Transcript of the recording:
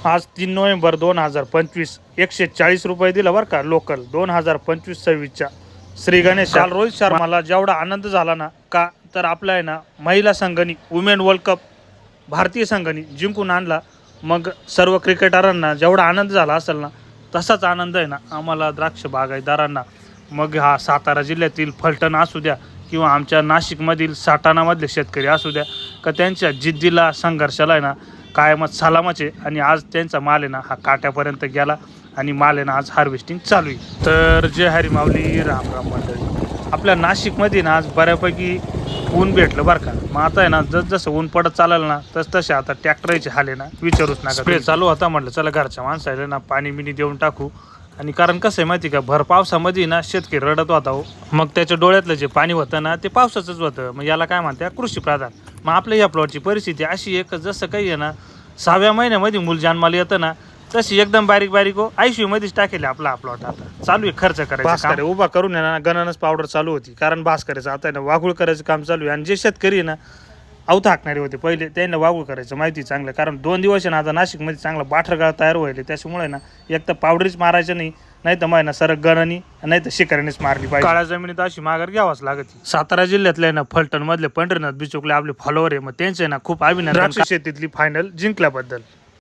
आज 3 नोव्हेंबर 2025 140 रुपये दिला बरं का लोकल 2025-26च्या श्री गणेश. काल रोहित शर्माला जेवढा आनंद झाला ना का तर आपला आहे ना महिला संघाने वुमेन वर्ल्ड कप भारतीय संघाने जिंकून आणला. मग सर्व क्रिकेटरांना जेवढा आनंद झाला असेल ना तसाच आनंद आहे ना आम्हाला द्राक्ष बागायतदारांना. मग हा सातारा जिल्ह्यातील फलटण असू द्या किंवा आमच्या नाशिकमधील साठाणामधले शेतकरी असू द्या का त्यांच्या जिद्दीला संघर्षाला आहे ना कायमच सलामच आणि आज त्यांचा माल आहे ना हा काट्यापर्यंत गेला आणि माल आहे ना आज हार्वेस्टिंग चालू आहे. तर जय हरी माऊली राम राम मंडळी. आपल्या नाशिकमध्ये ना आज बऱ्यापैकी ऊन भेटलं बरं का. मग आता आहे ना जसं ऊन पडत चालेल ना तसे आता ट्रॅक्टरचे हाले ना विचारूच नका. स्प्रे चालू होता म्हटलं चला घरच्या माणसाला ना पाणी बिनी देऊन टाकू. आणि कारण कसं आहे माहिती का भर पावसामध्ये ना शेतकरी रडत होता हो. मग त्याच्या डोळ्यातलं जे पाणी होतं ना ते पावसाचंच होतं. मग याला काय म्हणतात कृषी प्रधान. मग आपल्या या प्लॉटची परिस्थिती अशी एक जसं काही आहे ना 6व्या महिन्यामध्ये मूल जन्माला येतं ना तशी एकदम बारीक बारीक हो ICU मध्येच टाकेल आपला प्लॉट. आता चालू आहे खर्च करायचा उभा करून आहे ना गणनच पावडर चालू होती. कारण भास्कराचं आता आहे ना वाघूळ करायचं काम चालू आहे. आणि जे शेतकरी आहे ना अवथा हाकणारे होते पहिले त्यांना वाघूळ करायचं माहिती चांगलं. कारण 2 दिवस आहे ना आता नाशिकमध्ये चांगला बाठरगाळ तयार व्हायला. त्याच्यामुळे ना एक तर पावडरीच मारायचं नाही तर मग ना सरक गणानी नाही तर शिकारीनेच मारली पाहिजे. काळ्या जमिनीत अशी माघार घ्यावाच लागत. सातारा जिल्ह्यातले ना फलटण मधले पंढरीनाथ बिचुकले आपले फॉलोवर आहे. मग त्यांचे ना खूप अभिनंदन शेतीतली फायनल जिंकल्याबद्दल.